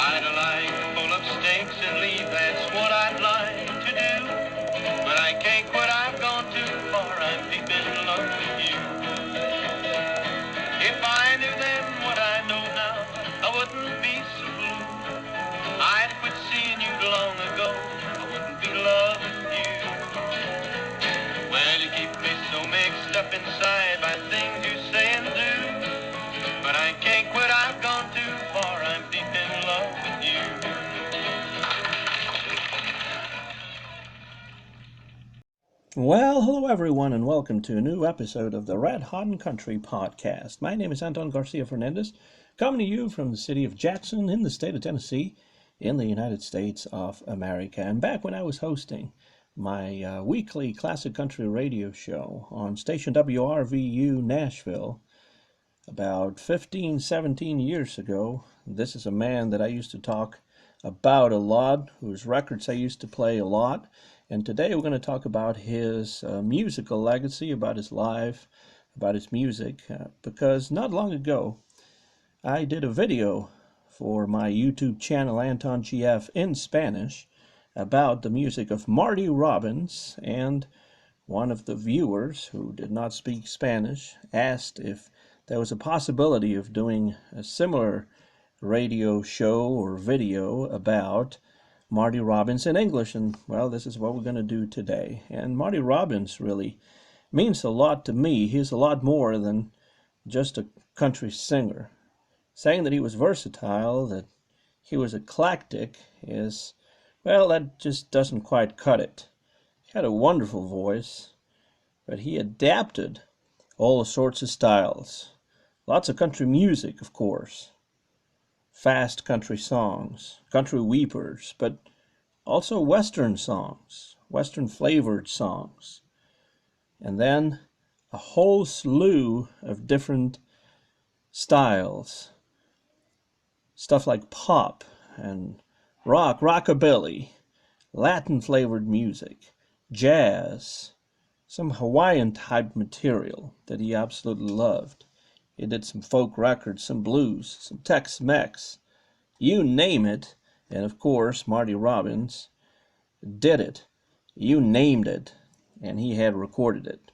I'd like to pull up stakes and leave, that's what I'd like to do. But I can't quit, I've gone too far, I'm deep in love with you. If I knew then what I know now, I wouldn't be so blue. I'd quit seeing you long ago, I wouldn't be loving you. Well, you keep me so mixed up inside by things you say and do. But I can't quit, I've gone too far, I'm deep in love with you. Well, hello everyone, and welcome to a new episode of the Red Hot and Country podcast. My name is Anton Garcia Fernandez, coming to you from the city of Jackson in the state of Tennessee in the United States of America. And back when I was hosting my weekly classic country radio show on station WRVU Nashville about 15, 17 years ago, this is a man that I used to talk about a lot, whose records I used to play a lot. And today we're going to talk about his musical legacy, about his life, about his music, because not long ago I did a video for my YouTube channel Anton GF in Spanish about the music of Marty Robbins, and one of the viewers who did not speak Spanish asked if there was a possibility of doing a similar radio show or video about Marty Robbins in English, and well, this is what we're going to do today. And Marty Robbins really means a lot to me. He's a lot more than just a country singer. Saying that he was versatile, that he was eclectic is, well, that just doesn't quite cut it. He had a wonderful voice, but he adapted all sorts of styles. Lots of country music, of course. Fast country songs, country weepers, but also Western songs, Western flavored songs. And then a whole slew of different styles. Stuff like pop and rock, rockabilly, Latin flavored music, jazz, some Hawaiian type material that he absolutely loved. He did some folk records, some blues, some Tex-Mex, you name it. And of course, Marty Robbins did it. You named it, and he had recorded it.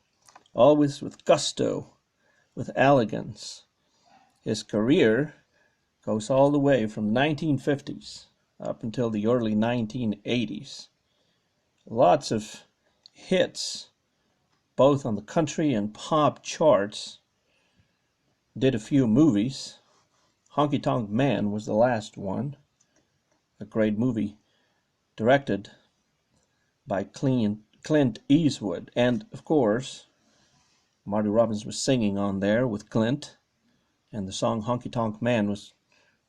Always with gusto, with elegance. His career goes all the way from 1950s up until the early 1980s. Lots of hits, both on the country and pop charts. Did a few movies. Honky Tonk Man was the last one. A great movie directed by Clint Eastwood. And, of course, Marty Robbins was singing on there with Clint. And the song Honky Tonk Man was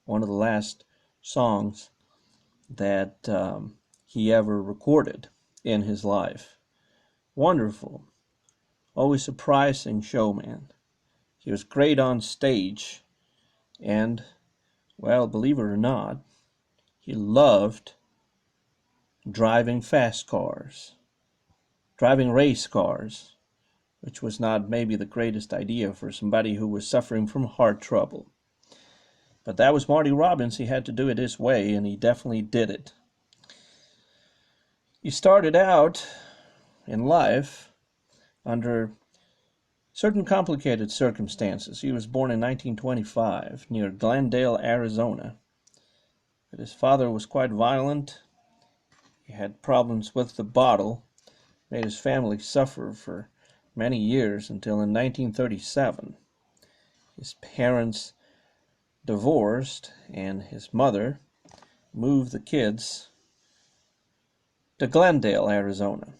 one of the last songs that he ever recorded in his life. Wonderful. Always surprising showman. He was great on stage, and, well, believe it or not, he loved driving fast cars, driving race cars, which was not maybe the greatest idea for somebody who was suffering from heart trouble. But that was Marty Robbins. He had to do it his way, and he definitely did it. He started out in life under certain complicated circumstances. He was born in 1925 near Glendale, Arizona. But his father was quite violent. He had problems with the bottle, made his family suffer for many years until in 1937 his parents divorced and his mother moved the kids to Glendale, Arizona.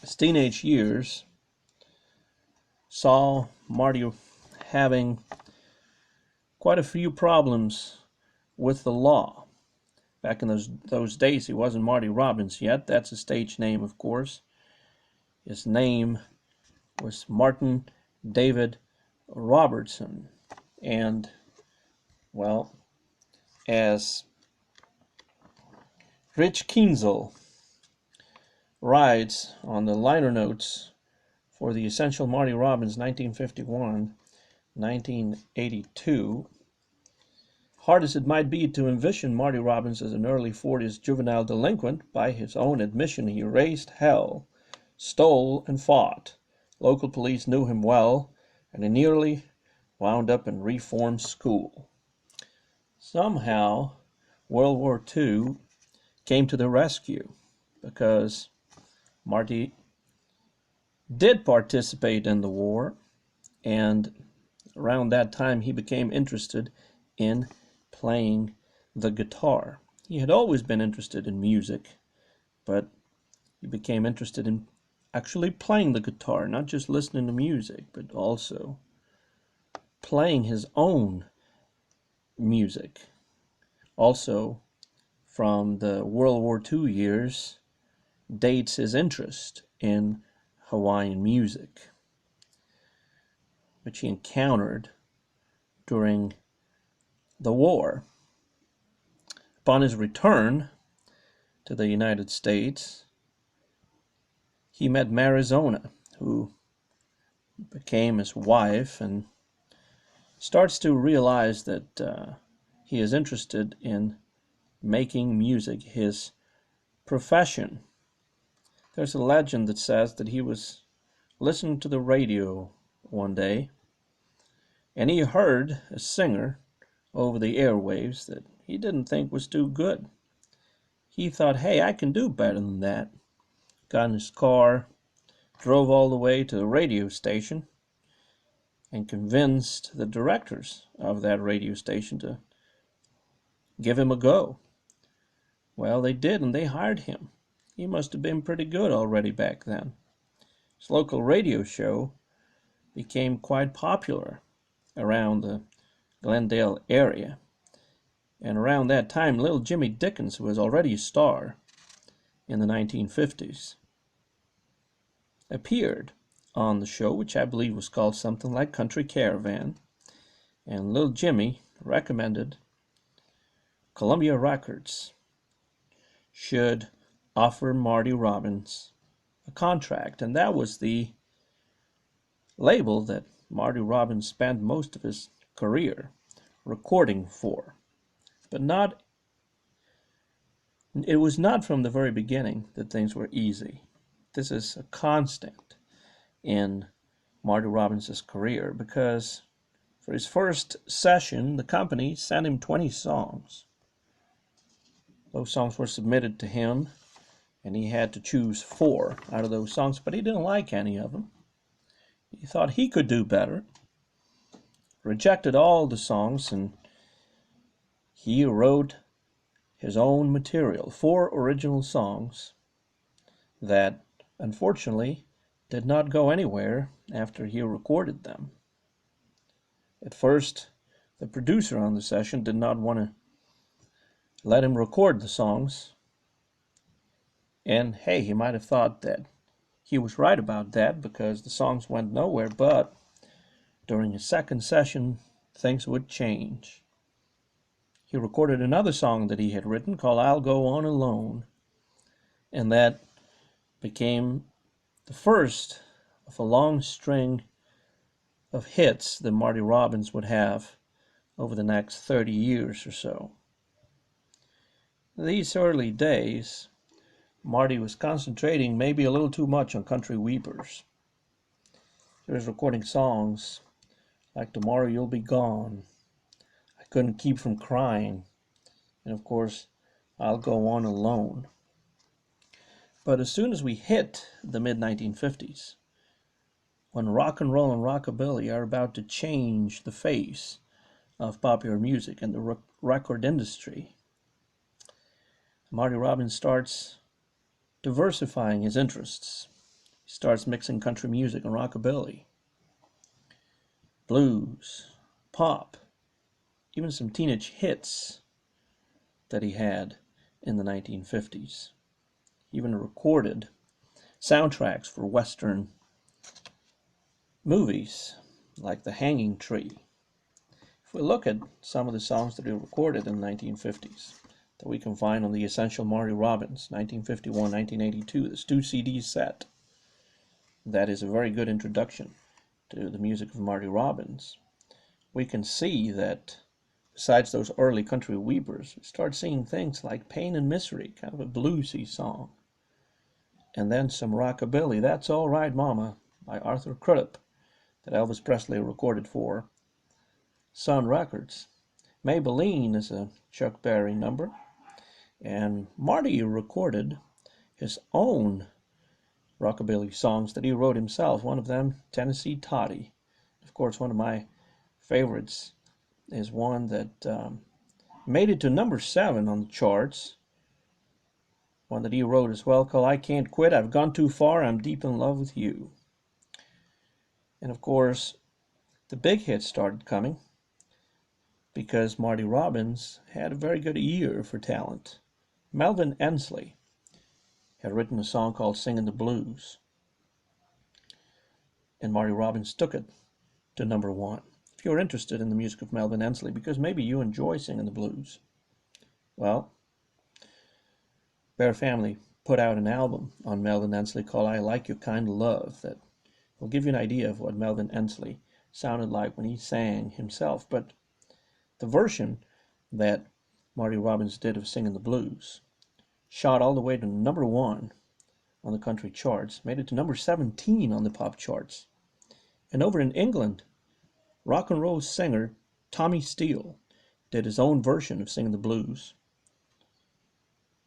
His teenage years saw Marty having quite a few problems with the law. Back in those days, he wasn't Marty Robbins yet. That's a stage name, of course. His name was Martin David Robertson. And, well, as Rich Kienzle writes on the liner notes for the Essential Marty Robbins 1951-1982, Hard as it might be to envision Marty Robbins as an early 40s juvenile delinquent, by his own admission he raised hell, stole, and fought. Local police knew him well, and he nearly wound up in reform school. Somehow, World War II came to the rescue, because Marty did participate in the war, and around that time he became interested in playing the guitar. He had always been interested in music, but he became interested in actually playing the guitar, not just listening to music, but also playing his own music. Also, from the World War II years, dates his interest in Hawaiian music, which he encountered during the war. Upon his return to the United States, he met Marizona, who became his wife, and starts to realize that he is interested in making music his profession. There's a legend that says that he was listening to the radio one day, and he heard a singer over the airwaves that he didn't think was too good. He thought, hey, I can do better than that. Got in his car, drove all the way to the radio station, and convinced the directors of that radio station to give him a go. Well, they did, and they hired him. He must have been pretty good already back then. His local radio show became quite popular around the Glendale area. And around that time, little Jimmy Dickens, who was already a star in the 1950s, appeared on the show, which I believe was called something like Country Caravan. And little Jimmy recommended Columbia Records should offer Marty Robbins a contract. And that was the label that Marty Robbins spent most of his career recording for. But it was not from the very beginning that things were easy. This is a constant in Marty Robbins' career, because for his first session, the company sent him 20 songs. Those songs were submitted to him, and he had to choose 4 out of those songs, but he didn't like any of them. He thought he could do better, rejected all the songs, and he wrote his own material, 4 original songs that unfortunately did not go anywhere after he recorded them. At first, the producer on the session did not want to let him record the songs, and hey, he might have thought that he was right about that because the songs went nowhere, but during his second session, things would change. He recorded another song that he had written called I'll Go On Alone, and that became the first of a long string of hits that Marty Robbins would have over the next 30 years or so. In these early days, Marty was concentrating maybe a little too much on country weepers. He was recording songs like Tomorrow You'll Be Gone, I Couldn't Keep From Crying, and of course, I'll Go On Alone. But as soon as we hit the mid-1950s, when rock and roll and rockabilly are about to change the face of popular music and the record industry, Marty Robbins starts diversifying his interests. He starts mixing country music and rockabilly, blues, pop, even some teenage hits that he had in the 1950s. He even recorded soundtracks for Western movies like The Hanging Tree. If we look at some of the songs that he recorded in the 1950s that we can find on the Essential Marty Robbins, 1951-1982, this 2-CD set, that is a very good introduction to the music of Marty Robbins. We can see that besides those early country weepers, we start seeing things like Pain and Misery, kind of a bluesy song. And then some rockabilly, That's All Right Mama, by Arthur Crudup, that Elvis Presley recorded for Sun Records. Maybelline is a Chuck Berry number. And Marty recorded his own rockabilly songs that he wrote himself. One of them, Tennessee Toddy. Of course, one of my favorites is one that made it to number 7 on the charts. One that he wrote as well, called I Can't Quit, I've Gone Too Far, I'm Deep in Love with You. And of course, the big hits started coming because Marty Robbins had a very good ear for talent. Melvin Ensley had written a song called Singin' the Blues, and Marty Robbins took it to number 1. If you're interested in the music of Melvin Ensley, because maybe you enjoy singing the blues, well, Bear Family put out an album on Melvin Ensley called I Like Your Kind of Love that will give you an idea of what Melvin Ensley sounded like when he sang himself. But the version that Marty Robbins did of Singin' the Blues shot all the way to number 1 on the country charts, made it to number 17 on the pop charts. And over in England, rock and roll singer Tommy Steele did his own version of Singin' the Blues,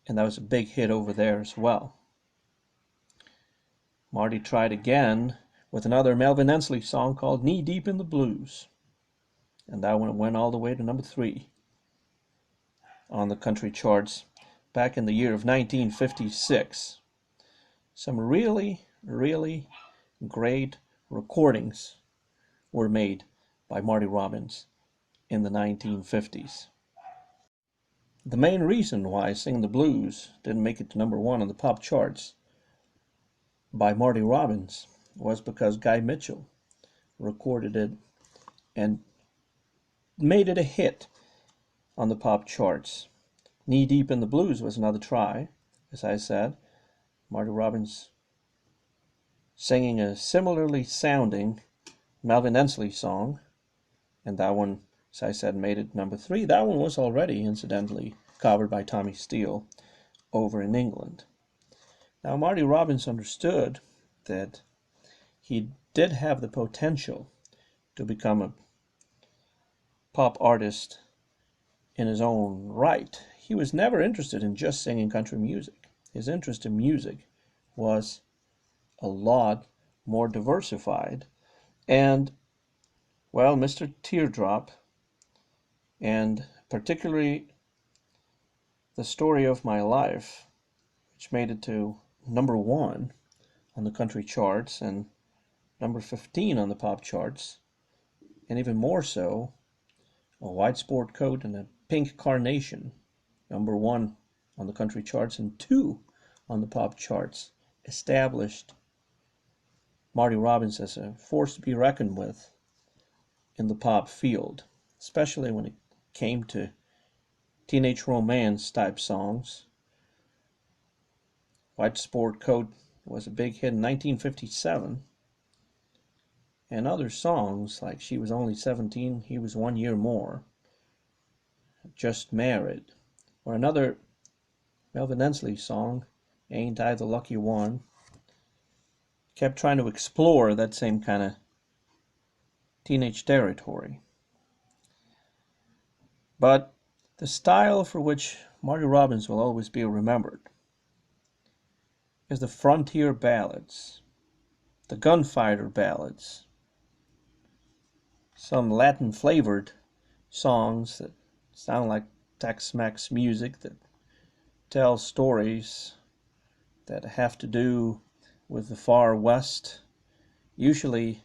and that was a big hit over there as well. Marty tried again with another Melvin Ensley song called Knee Deep in the Blues, and that one went all the way to number 3 on the country charts back in the year of 1956. Some really, really great recordings were made by Marty Robbins in the 1950s. The main reason why Sing the Blues didn't make it to number 1 on the pop charts by Marty Robbins was because Guy Mitchell recorded it and made it a hit on the pop charts. Knee Deep in the Blues was another try, as I said. Marty Robbins singing a similarly sounding Melvin Ensley song, and that one, as I said, made it number 3. That one was already, incidentally, covered by Tommy Steele over in England. Now, Marty Robbins understood that he did have the potential to become a pop artist in his own right. He was never interested in just singing country music. His interest in music was a lot more diversified. And, well, Mr. Teardrop, and particularly The Story of My Life, which made it to number 1 on the country charts and number 15 on the pop charts, and even more so, A White Sport Coat and a Pink Carnation, number 1 on the country charts and 2 on the pop charts, established Marty Robbins as a force to be reckoned with in the pop field, especially when it came to teenage romance type songs. White Sport Coat was a big hit in 1957, and other songs like She Was Only 17, He Was 1 Year More, Just Married, or another Melvin Ensley song, Ain't I the Lucky One, kept trying to explore that same kind of teenage territory. But the style for which Marty Robbins will always be remembered is the frontier ballads, the gunfighter ballads, some Latin-flavored songs that sound like Tex-Mex music that tell stories that have to do with the far west, usually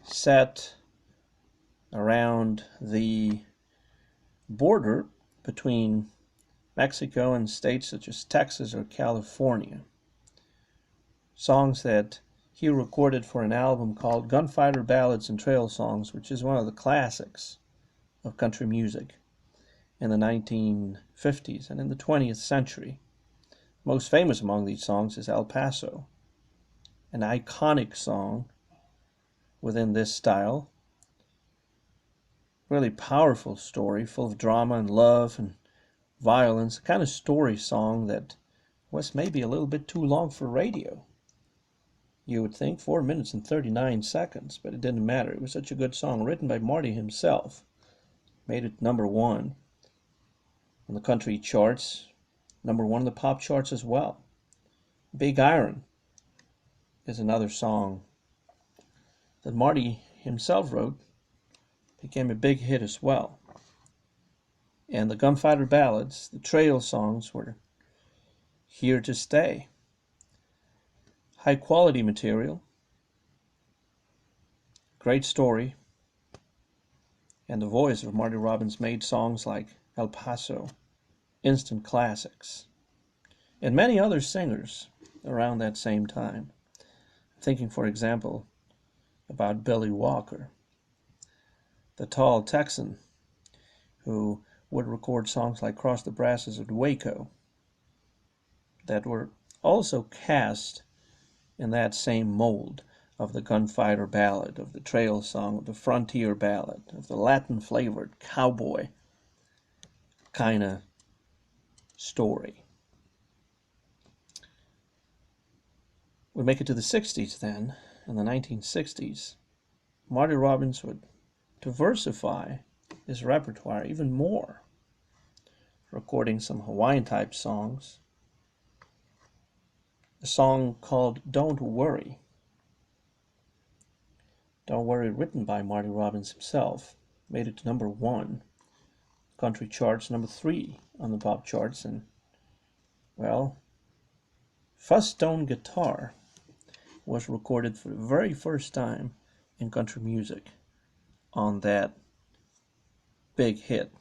set around the border between Mexico and states such as Texas or California. Songs that he recorded for an album called Gunfighter Ballads and Trail Songs, which is one of the classics of country music in the 1950s and in the 20th century. Most famous among these songs is El Paso, an iconic song within this style. really powerful story, full of drama and love and violence, a kind of story song that was maybe a little bit too long for radio. You would think 4 minutes and 39 seconds, but it didn't matter. It was such a good song, written by Marty himself. Made it number one on the country charts, number one on the pop charts as well. Big Iron is another song that Marty himself wrote, became a big hit as well. And the Gunfighter Ballads, the trail songs, were here to stay. High quality material, great story, and the voice of Marty Robbins made songs like El Paso, instant classics, and many other singers around that same time. Thinking, for example, about Billy Walker, the tall Texan who would record songs like Cross the Brasses of Waco that were also cast in that same mold of the gunfighter ballad, of the trail song, of the frontier ballad, of the Latin-flavored cowboy kind of story. We make it to the 60s then. In the 1960s, Marty Robbins would diversify his repertoire even more, recording some Hawaiian-type songs. A song called Don't Worry. Don't Worry, written by Marty Robbins himself, made it to number one, country charts, number 3 on the pop charts, and, well, Fuzz Tone Guitar was recorded for the very first time in country music on that big hit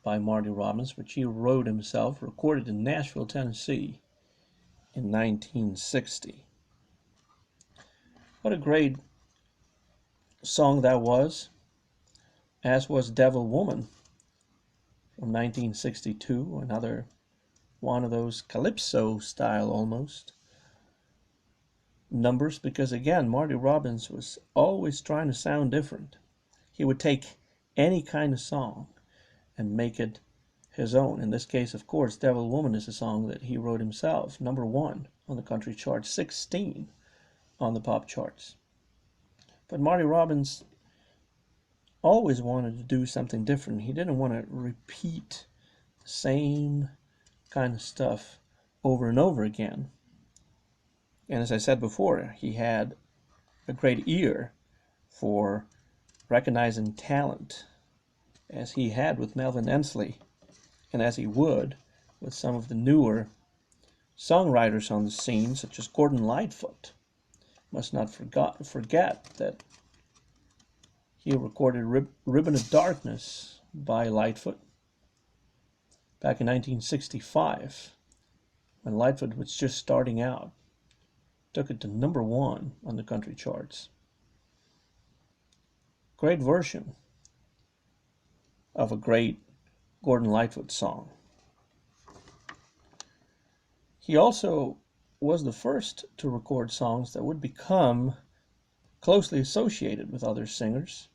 by Marty Robbins, which he wrote himself, recorded in Nashville, Tennessee in 1960. What a great song that was, as was Devil Woman from 1962, another one of those calypso style almost numbers, because again, Marty Robbins was always trying to sound different. He would take any kind of song and make it his own. In this case, of course, Devil Woman is a song that he wrote himself, number 1 on the country charts, 16 on the pop charts. But Marty Robbins always wanted to do something different. He didn't want to repeat the same kind of stuff over and over again. And as I said before, he had a great ear for recognizing talent, as he had with Melvin Ensley, and as he would with some of the newer songwriters on the scene, such as Gordon Lightfoot. Must not forget that he recorded Ribbon of Darkness by Lightfoot back in 1965, when Lightfoot was just starting out. Took it to number 1 on the country charts. Great version of a great Gordon Lightfoot song. He also was the first to record songs that would become closely associated with other singers.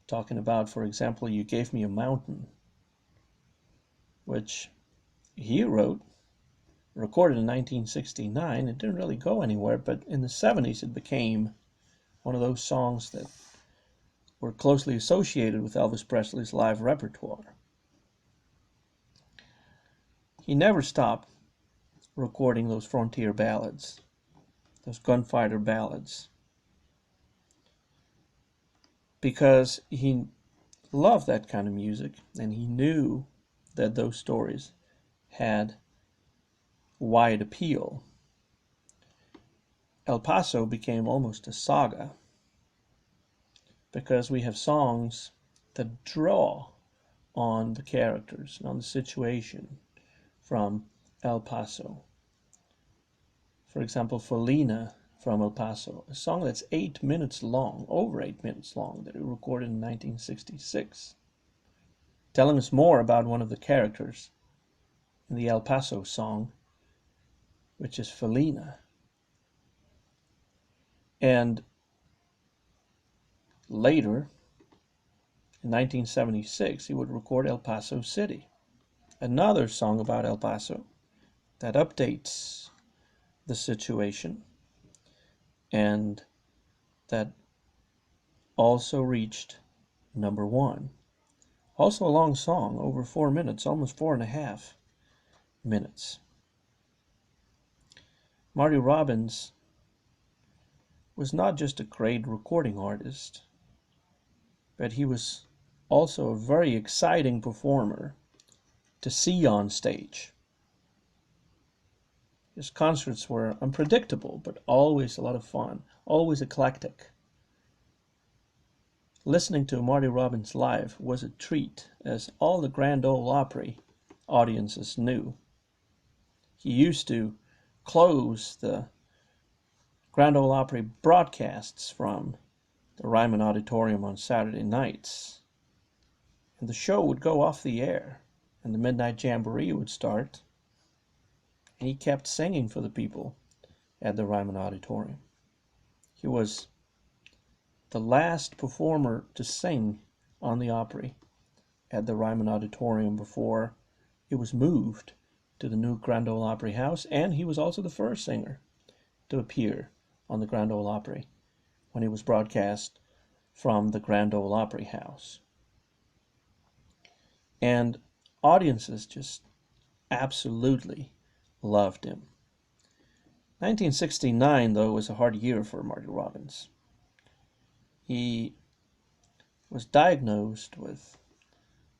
Talking about, for example, You Gave Me a Mountain, which he wrote, recorded in 1969. It didn't really go anywhere, but in the 70s it became one of those songs that were closely associated with Elvis Presley's live repertoire. He never stopped recording those frontier ballads, those gunfighter ballads, because he loved that kind of music, and he knew that those stories had wide appeal. El Paso became almost a saga, because we have songs that draw on the characters and on the situation from El Paso. For example, Felina from El Paso, a song that's 8 minutes long, over 8 minutes long, that he recorded in 1966, telling us more about one of the characters in the El Paso song, which is Felina. And later, In 1976, he would record El Paso City, another song about El Paso that updates the situation and that also reached #1. Also a long song, over 4 minutes, almost 4.5 minutes. Marty Robbins was not just a great recording artist, but he was also a very exciting performer to see on stage. His concerts were unpredictable, but always a lot of fun, always eclectic. Listening to Marty Robbins live was a treat, as all the Grand Ole Opry audiences knew. He used to close the Grand Ole Opry broadcasts from the Ryman Auditorium on Saturday nights, and the show would go off the air, and the Midnight Jamboree would start, and he kept singing for the people at the Ryman Auditorium. He was the last performer to sing on the Opry at the Ryman Auditorium before it was moved to the new Grand Ole Opry House, and he was also the first singer to appear on the Grand Ole Opry when it was broadcast from the Grand Ole Opry House. And audiences just absolutely loved him. 1969, though, was a hard year for Marty Robbins. He was diagnosed with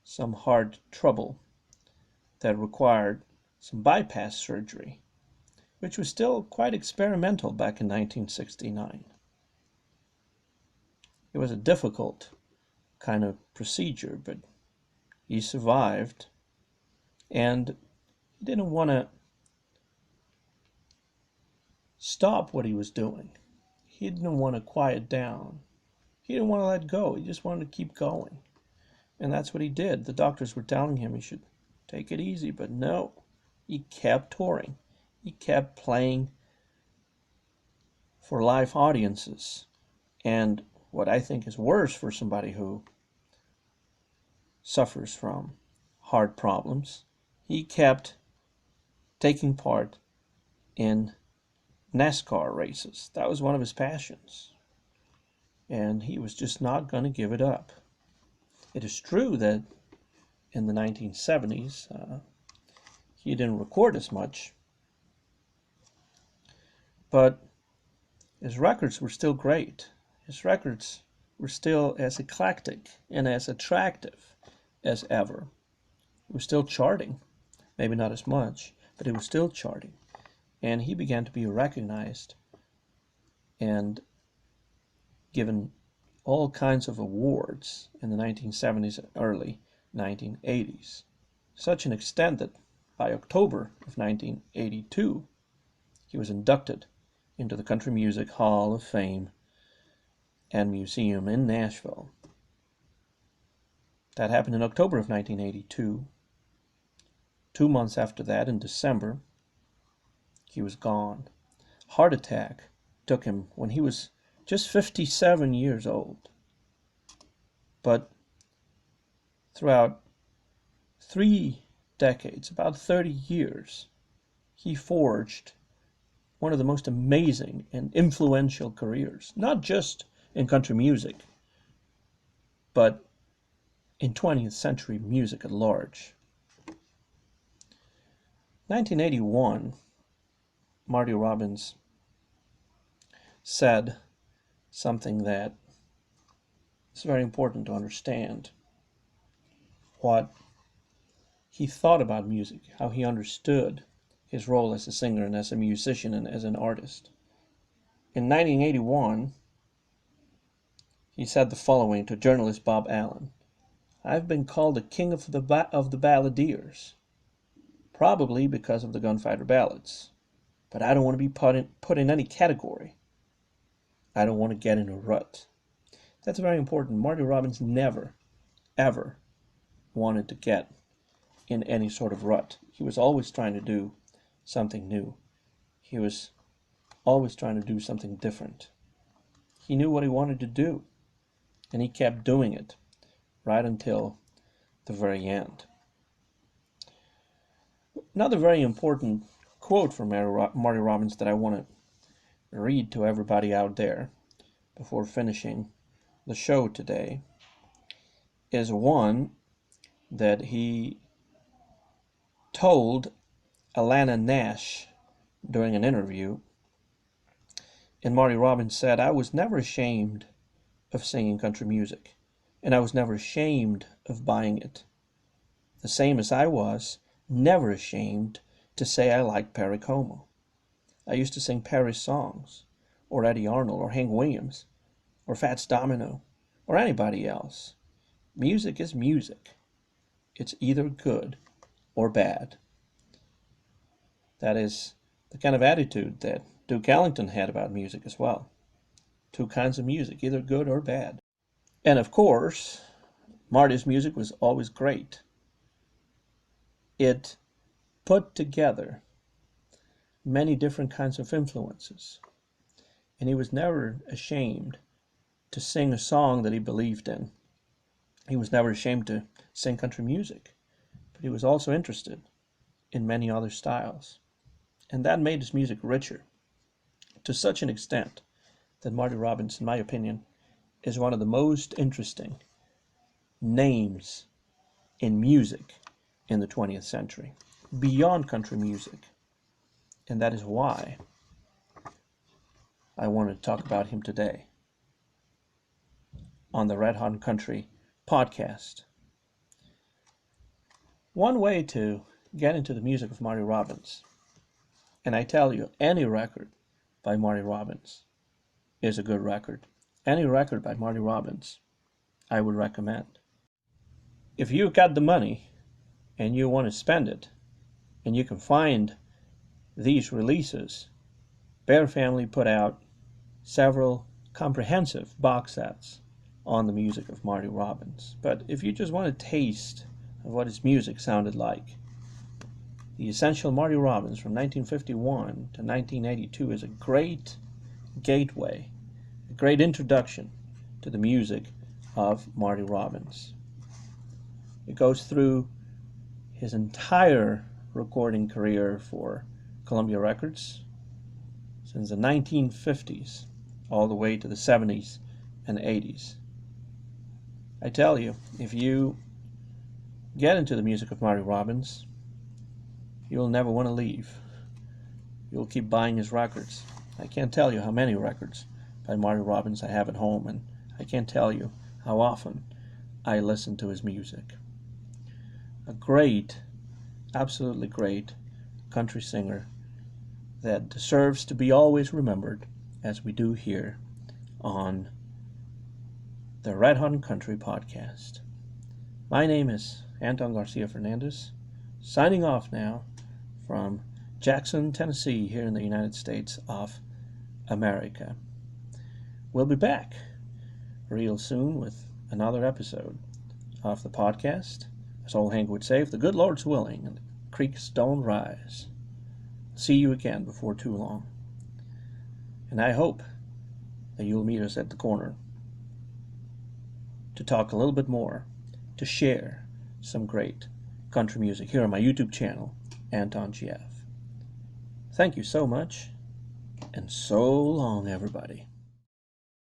some heart trouble that required some bypass surgery, which was still quite experimental back in 1969. It was a difficult kind of procedure, but he survived, and he didn't want to stop what he was doing. He didn't want to quiet down. He didn't want to let go. He just wanted to keep going. And that's what he did. The doctors were telling him he should take it easy, but no. He kept touring. He kept playing for live audiences. And what I think is worse for somebody who suffers from heart problems, he kept taking part in NASCAR races. That was one of his passions. And he was just not going to give it up. It is true that in the 1970s, he didn't record as much, but his records were still great. His records were still as eclectic and as attractive as ever. It was still charting, maybe not as much, but it was still charting. And he began to be recognized and given all kinds of awards in the 1970s and early 1980s. Such an extent that by October of 1982, he was inducted into the Country Music Hall of Fame and Museum in Nashville. That happened in October of 1982. 2 months after that, in December, he was gone. Heart attack took him when he was just 57 years old. But throughout 3 decades, about 30 years, he forged one of the most amazing and influential careers, not just in country music, but in 20th century music at large. 1981, Marty Robbins said something that is very important to understand. What he thought about music, how he understood his role as a singer and as a musician and as an artist. In 1981, he said the following to journalist Bob Allen: "I've been called the king of the balladeers, probably because of the Gunfighter Ballads, but I don't want to be put in any category. I don't want to get in a rut." That's very important. Marty Robbins never, ever wanted to get in any sort of rut. He was always trying to do something new. He was always trying to do something different. He knew what he wanted to do, and he kept doing it. right until the very end. Another very important quote from Marty Robbins that I want to read to everybody out there before finishing the show today is one that he told Alana Nash during an interview. And Marty Robbins said, "I was never ashamed of singing country music, and I was never ashamed of buying it. The same as I was never ashamed to say I liked Perry Como. I used to sing Perry's songs, or Eddie Arnold, or Hank Williams, or Fats Domino, or anybody else. Music is music. It's either good or bad." That is the kind of attitude that Duke Ellington had about music as well. Two kinds of music, either good or bad. And of course, Marty's music was always great. It put together many different kinds of influences. And he was never ashamed to sing a song that he believed in. He was never ashamed to sing country music, but he was also interested in many other styles. And that made his music richer, to such an extent that Marty Robbins, in my opinion, is one of the most interesting names in music in the 20th century, beyond country music. And that is why I wanted to talk about him today on the Red Hot Country podcast. One way to get into the music of Marty Robbins, and I tell you, any record by Marty Robbins is a good record. Any record by Marty Robbins I would recommend. If you've got the money and you want to spend it, and you can find these releases, Bear Family put out several comprehensive box sets on the music of Marty Robbins. But if you just want a taste of what his music sounded like, The Essential Marty Robbins from 1951 to 1982 is a great gateway, a great introduction to the music of Marty Robbins. It goes through his entire recording career for Columbia Records since the 1950s all the way to the 70s and 80s. I tell you, if you get into the music of Marty Robbins, you'll never want to leave. You'll keep buying his records. I can't tell you how many records by Marty Robbins I have at home, and I can't tell you how often I listen to his music. A great, absolutely great country singer that deserves to be always remembered, as we do here on the Red Hot Country podcast. My name is Anton Garcia Fernandez, signing off now from Jackson, Tennessee, here in the United States of America. We'll be back real soon with another episode of the podcast. As old Hank would say, if the good Lord's willing and the creeks don't rise. See you again before too long. And I hope that you'll meet us at the corner to talk a little bit more, to share some great country music here on my YouTube channel, Anton GF. Thank you so much, and so long, everybody.